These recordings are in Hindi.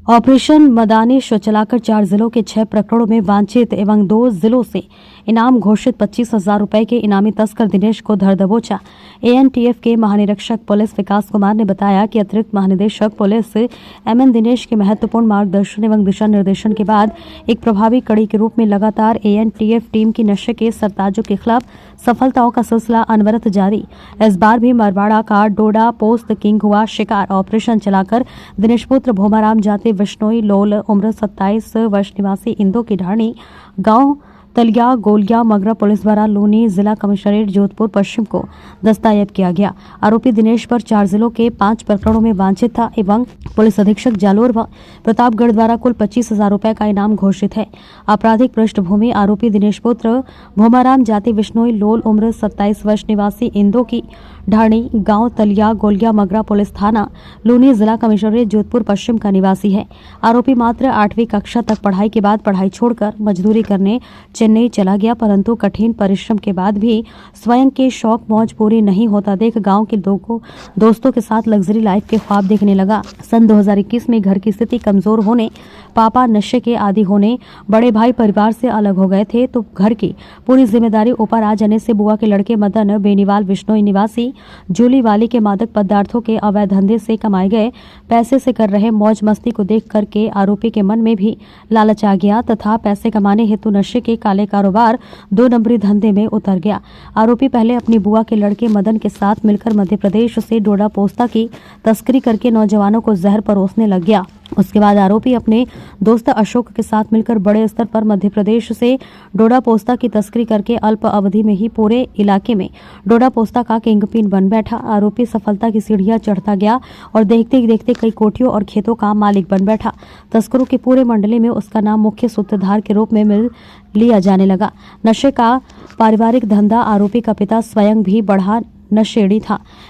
ऑपरेशन मदानिश चलाकर 4 जिलों के 6 प्रकरणों में वांछित एवं 2 जिलों से इनाम घोषित 25,000 रुपए के इनामी तस्कर दिनेश को धर दबोचा। एएनटीएफ के महानिरीक्षक पुलिस विकास कुमार ने बताया कि अतिरिक्त महानिदेशक पुलिस एमएन दिनेश के महत्वपूर्ण मार्गदर्शन एवं दिशा निर्देशन के बाद एक प्रभावी कड़ी के रूप में लगातार एएनटीएफ टीम की नशे के सरताजों के खिलाफ सफलताओं का सिलसिला अनवरत जारी। इस बार भी मरवाड़ा का डोडा पोस्ट किंग हुआ शिकार। ऑपरेशन चलाकर दिनेश पुत्र भोमाराम जाति विश्नोई लोल उम्र 27 वर्ष निवासी इंदो की ढाणी गांव तलिया गोलिया मगरा पुलिस द्वारा लूनी जिला कमिश्नरेट जोधपुर पश्चिम को दस्तयाब किया गया। आरोपी दिनेश पर 4 जिलों के 5 प्रकरणों में वांछित था एवं पुलिस अधीक्षक जालोर व प्रतापगढ़ द्वारा कुल 25,000 रुपए का इनाम घोषित है। आपराधिक पृष्ठभूमि आरोपी दिनेश पुत्र भोमाराम जाति विश्नोई लोल उम्र 27 वर्ष निवासी इंदो की ढाणी गांव तलिया गोलिया मगरा पुलिस थाना लूनी जिला कमिश्नरेट जोधपुर पश्चिम का निवासी है। आरोपी मात्र 8वीं कक्षा तक पढ़ाई के बाद पढ़ाई छोड़कर मजदूरी करने चेन्नई चला गया, परंतु कठिन परिश्रम के बाद भी स्वयं के शौक मौज पूरी नहीं होता देख गांव के दोस्तों के साथ लग्जरी लाइफ के ख्वाब देखने लगा। सन 2021 में घर की स्थिति कमजोर होने, पापा नशे के आदी होने, बड़े भाई परिवार से अलग हो गए थे तो घर की पूरी जिम्मेदारी ऊपर आ जाने से बुआ के लड़के मदन बेनीवाल विश्नोई निवासी जूली वाली के मादक पदार्थों के अवैध धंधे से कमाए गए पैसे से कर रहे मौज मस्ती को देख करके आरोपी के मन में भी लालच आ गया तथा पैसे कमाने हेतु नशे के काले कारोबार 2 नंबरी धंधे में उतर गया। आरोपी पहले अपनी बुआ के लड़के मदन के साथ मिलकर मध्य प्रदेश से डोडा पोस्ता की तस्करी करके नौजवानों को जहर परोसने लग गया। उसके बाद आरोपी अपने दोस्त अशोक के साथ मिलकर बड़े स्तर पर मध्य प्रदेश से डोडा पोस्ता की तस्करी करके अल्प अवधि में ही पूरे इलाके में डोडा पोस्ता का किंगपिन बन बैठा। आरोपी सफलता की सीढ़ियां चढ़ता गया और देखते ही देखते कई कोठियों और खेतों का मालिक बन बैठा। तस्करों की पूरे मंडली में उसका नाम मुख्य सूत्रधार के रूप में मिल लिया जाने लगा। नशे का पारिवारिक धंधा आरोपी का पिता स्वयं भी बढ़ा नशेड़ी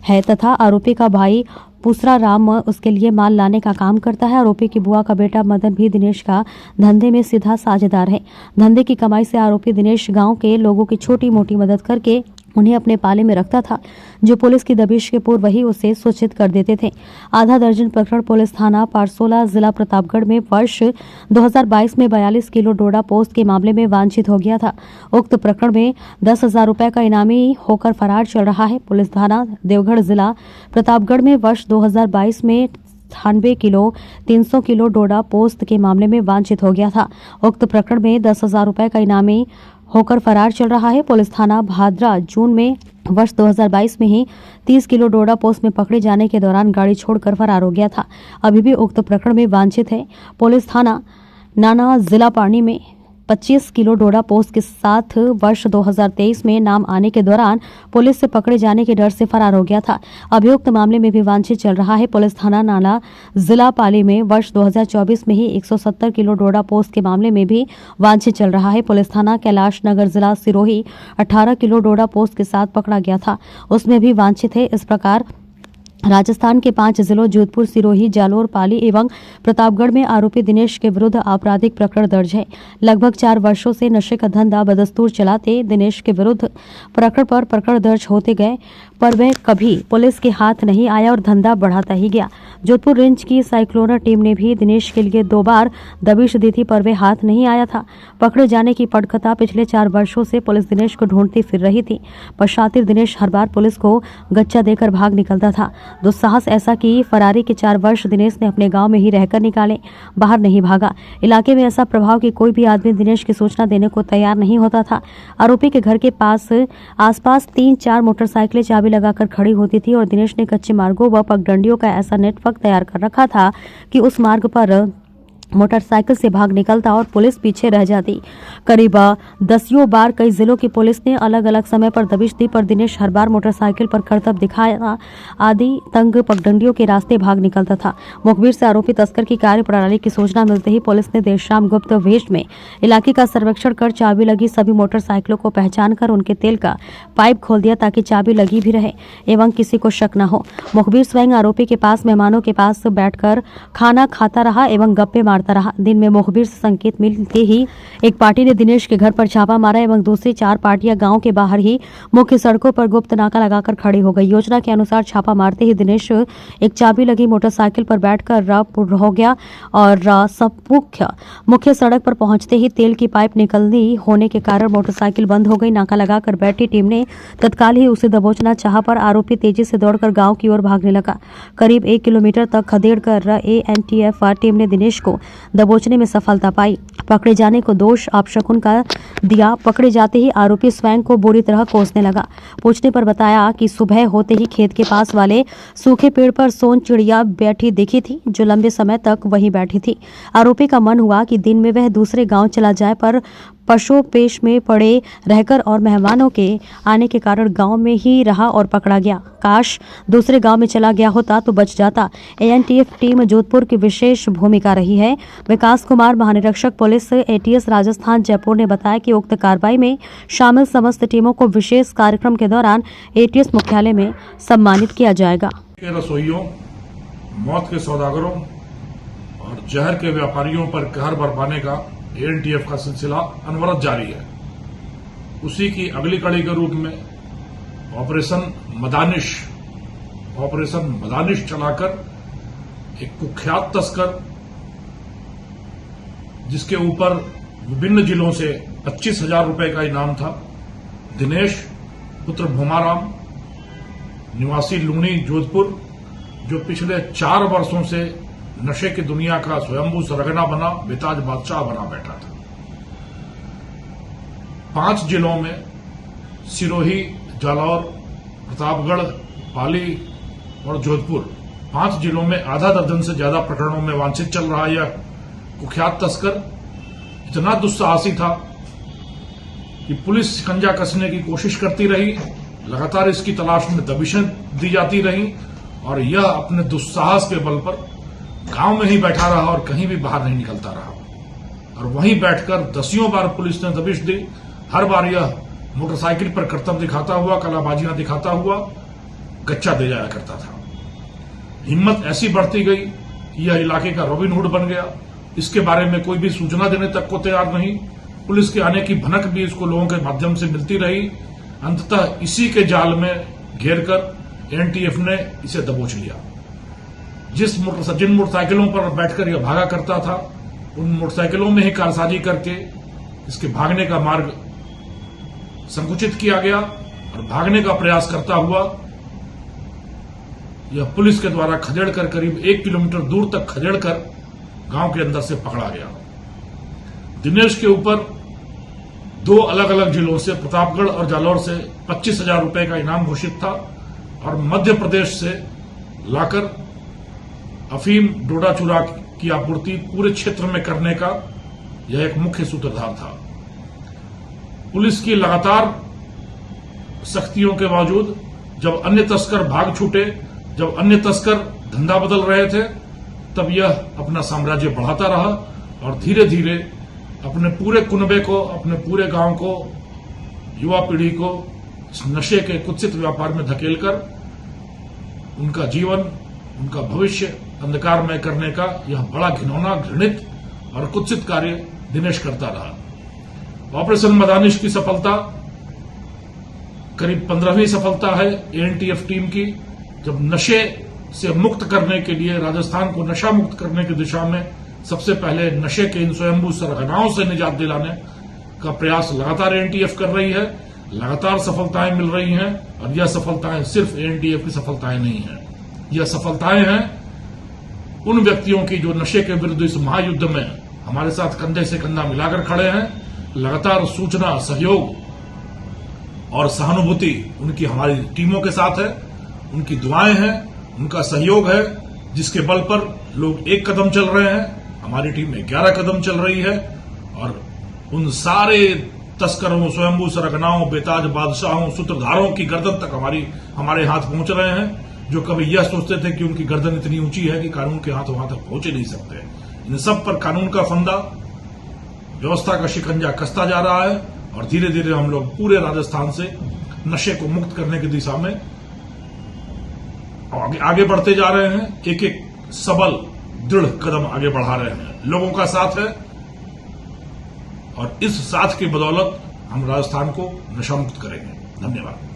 है तथा आरोपी का भाई पूसरा राम उसके लिए माल लाने का काम करता है। आरोपी की बुआ का बेटा मदन भी दिनेश का धंधे में सीधा साझेदार है। धंधे की कमाई से आरोपी दिनेश गांव के लोगों की छोटी मोटी मदद करके उन्हें अपने पाले में रखता था, जो पुलिस की दबिश के पूर्व ही उसे सूचित कर देते थे। आधा दर्जन प्रकरण पुलिस थाना पारसोला जिला प्रतापगढ़ में वर्ष 2022 में 42 किलो डोडा पोस्ट के मामले में वांछित हो गया था। उक्त प्रकरण में 10,000 रुपए का इनामी होकर फरार चल रहा है। पुलिस थाना देवगढ़ जिला प्रतापगढ़ में वर्ष 2022 में 98 किलो 300 किलो डोडा पोस्ट के मामले में वांछित हो गया था। उक्त प्रकरण में 10,000 रुपए का इनामी होकर फरार चल रहा है। पुलिस थाना भादरा जून में वर्ष 2022 में ही 30 किलो डोडा पोस्ट में पकड़े जाने के दौरान गाड़ी छोड़कर फरार हो गया था। अभी भी उक्त प्रकरण में वांछित है। पुलिस थाना नाना जिला पानी में 25 किलो डोडा पोस्ट के साथ वर्ष 2023 में नाम आने के दौरान पुलिस से पकड़े जाने के डर से फरार हो गया था। अभियुक्त मामले में भी वांछित चल रहा है। पुलिस थाना नाला जिला पाली में वर्ष 2024 में ही 170 किलो डोडा पोस्ट के मामले में भी वांछित चल रहा है। पुलिस थाना कैलाश नगर जिला सिरोही 18 किलो डोडा पोस्ट के साथ पकड़ा गया था, उसमें भी वांछित है। इस प्रकार राजस्थान के 5 जिलों जोधपुर, सिरोही, जालोर, पाली एवं प्रतापगढ़ में आरोपी दिनेश के विरुद्ध आपराधिक प्रकरण दर्ज है। लगभग 4 वर्षों से नशे का धंधा बदस्तूर चलाते दिनेश के विरुद्ध प्रकरण पर प्रकरण दर्ज होते गए, पर वह कभी पुलिस के हाथ नहीं आया और धंधा बढ़ाता ही गया। जोधपुर रेंज की साइक्लोनर टीम ने भी दिनेश के लिए 2 बार दबिश दी थी, पर वह हाथ नहीं आया था। पकड़े जाने की पटकथा पिछले 4 वर्षों से पुलिस दिनेश को ढूंढती फिर रही थी, पर शातिर दिनेश हर बार पुलिस को गच्चा देकर भाग निकलता था। दुस्साहस ऐसा कि फरारी के 4 वर्ष दिनेश ने अपने गांव में ही रहकर निकाले, बाहर नहीं भागा। इलाके में ऐसा प्रभाव कि कोई भी आदमी दिनेश की सूचना देने को तैयार नहीं होता था। आरोपी के घर के पास आसपास 3-4 मोटरसाइकिलें चाबी लगाकर खड़ी होती थी और दिनेश ने कच्चे मार्गों व पगडंडियों का ऐसा नेटवर्क तैयार कर रखा था कि उस मार्ग पर मोटरसाइकिल से भाग निकलता और पुलिस पीछे रह जाती। करीब 10 बार कई जिलों की पुलिस ने अलग अलग समय पर दबिश दी, पर दिनेश हर बार मोटरसाइकिल पर करतब दिखाया आदि तंग पगडंडियों के रास्ते भाग निकलता था। मुखबिर से आरोपी तस्कर की कार्य प्रणाली की सूचना मिलते ही पुलिस ने देर शाम गुप्त वेश में इलाके का सर्वेक्षण कर चाबी लगी सभी मोटरसाइकिलों को पहचान कर उनके तेल का पाइप खोल दिया ताकि चाबी लगी भी रहे एवं किसी को शक न हो। मुखबिर स्वयं आरोपी के पास मेहमानों के पास बैठकर खाना खाता रहा एवं गप्पे मारता रहा। दिन में मुखबिर से संकेत मिलते ही एक पार्टी ने दिनेश के घर पर छापा मारा एवं दूसरी 4 पार्टियां गांव के बाहर ही मुख्य सड़कों पर गुप्त नाका लगाकर खड़ी हो गई। योजना के अनुसार छापा मारते ही दिनेश एक चाबी लगी मोटरसाइकिल पर बैठकर हो गया और मुख्य सड़क पर पहुंचते ही तेल की पाइप निकलनी होने के कारण मोटरसाइकिल बंद हो गई। नाका लगाकर बैठी टीम ने तत्काल ही उसे दबोचना चाहा, पर आरोपी तेजी से दौड़कर गांव की ओर भागने लगा। करीब 1 किलोमीटर तक खदेड़कर एएनटीएफ टीम ने दिनेश को दबोचने में सफलता पाई। पकड़े जाने को दोष अपशकुन का दिया। पकड़े जाते ही आरोपी स्वयं को बुरी तरह कोसने लगा। पूछने पर बताया कि सुबह होते ही खेत के पास वाले सूखे पेड़ पर सोन चिड़िया बैठी दिखी थी, जो लंबे समय तक वहीं बैठी थी। आरोपी का मन हुआ कि दिन में वह दूसरे गांव चला जाए, पर पशुपेश में पड़े रहकर और मेहमानों के आने के कारण गांव में ही रहा और पकड़ा गया। काश दूसरे गांव में चला गया होता तो बच जाता। एएनटीएफ टीम जोधपुर की विशेष भूमिका रही है। विकास कुमार, महानिरीक्षक पुलिस एटीएस राजस्थान जयपुर ने बताया कि उक्त कार्रवाई में शामिल समस्त टीमों को विशेष कार्यक्रम के दौरान एटीएस मुख्यालय में सम्मानित किया जाएगा। रसोइयों, मौत के सौदागरों और जहर के व्यापारियों पर कहर बरपाने का एएनटीएफ का सिलसिला अनवरत जारी है। उसी की अगली कड़ी के रूप में ऑपरेशन मदानिश चलाकर एक कुख्यात तस्कर, जिसके ऊपर विभिन्न जिलों से 25,000 रुपए का इनाम था, दिनेश पुत्र भूमाराम निवासी लूणी जोधपुर, जो पिछले 4 वर्षों से नशे की दुनिया का स्वयंभू सरगना बना, बेताज बादशाह बना बैठा था। 5 जिलों में सिरोही, जालौर, प्रतापगढ़, पाली और जोधपुर, 5 जिलों में आधा दर्जन से ज्यादा प्रकरणों में वांछित चल रहा यह कुख्यात तस्कर इतना दुस्साहसी था कि पुलिस शिकंजा कसने की कोशिश करती रही, लगातार इसकी तलाश में दबिशें दी जाती रही और यह अपने दुस्साहस के बल पर गांव में ही बैठा रहा और कहीं भी बाहर नहीं निकलता रहा। और वहीं बैठकर दसियों बार पुलिस ने दबिश दी। हर बार यह मोटरसाइकिल पर करतब दिखाता हुआ, कलाबाजियां दिखाता हुआ गच्चा दे जाया करता था। हिम्मत ऐसी बढ़ती गई कि यह इलाके का रॉबिनहुड बन गया। इसके बारे में कोई भी सूचना देने तक को तैयार नहीं। पुलिस के आने की भनक भी इसको लोगों के माध्यम से मिलती रही। अंततः इसी के जाल में घेरकर एएनटीएफ ने इसे दबोच लिया। जिन मोटरसाइकिलों पर बैठकर यह भागा करता था, उन मोटरसाइकिलों में ही कारसाजी करके इसके भागने का मार्ग संकुचित किया गया और भागने का प्रयास करता हुआ यह पुलिस के द्वारा खदेड़कर करीब 1 किलोमीटर दूर तक खदेड़कर गांव के अंदर से पकड़ा गया। दिनेश के ऊपर 2 अलग अलग जिलों से, प्रतापगढ़ और जालौर से 25,000 रुपए का इनाम घोषित था और मध्य प्रदेश से लाकर अफीम, डोडा चूरा की आपूर्ति पूरे क्षेत्र में करने का यह एक मुख्य सूत्रधार था। पुलिस की लगातार सख्तियों के बावजूद जब अन्य तस्कर भाग छूटे, जब अन्य तस्कर धंधा बदल रहे थे, तब यह अपना साम्राज्य बढ़ाता रहा और धीरे धीरे अपने पूरे कुनबे को, अपने पूरे गांव को, युवा पीढ़ी को इस नशे के कुत्सित व्यापार में धकेलकर उनका जीवन, उनका भविष्य अंधकारमय करने का यह बड़ा घिनौना, घृणित और कुत्सित कार्य दिनेश करता रहा। ऑपरेशन मदानिश की सफलता करीब 15वीं सफलता है एएनटीएफ टीम की, जब नशे से मुक्त करने के लिए, राजस्थान को नशा मुक्त करने की दिशा में सबसे पहले नशे के इन स्वयंभू सरगनाओं से निजात दिलाने का प्रयास लगातार एएनटीएफ कर रही है। लगातार सफलताएं मिल रही हैं और यह सफलताएं सिर्फ एएनटीएफ की सफलताएं नहीं हैं, यह सफलताएं हैं उन व्यक्तियों की जो नशे के विरुद्ध इस महायुद्ध में हमारे साथ कंधे से कंधा मिलाकर खड़े हैं। लगातार सूचना, सहयोग और सहानुभूति उनकी हमारी टीमों के साथ है, उनकी दुआएं हैं, उनका सहयोग है, जिसके बल पर लोग 1 कदम चल रहे हैं, हमारी टीम 11 कदम चल रही है और उन सारे तस्करों, स्वयंभू सरगनाओं, बेताज बादशाहों, सूत्रधारों की गर्दन तक हमारे हाथ पहुंच रहे हैं, जो कभी यह सोचते थे कि उनकी गर्दन इतनी ऊंची है कि कानून के हाथ वहां तक पहुंच ही नहीं सकते। इन सब पर कानून का फंदा, व्यवस्था का शिकंजा कसता जा रहा है और धीरे धीरे हम लोग पूरे राजस्थान से नशे को मुक्त करने की दिशा में आगे बढ़ते जा रहे हैं। एक सबल, दृढ़ कदम आगे बढ़ा रहे हैं। लोगों का साथ है और इस साथ की बदौलत हम राजस्थान को नशा मुक्त करेंगे। धन्यवाद।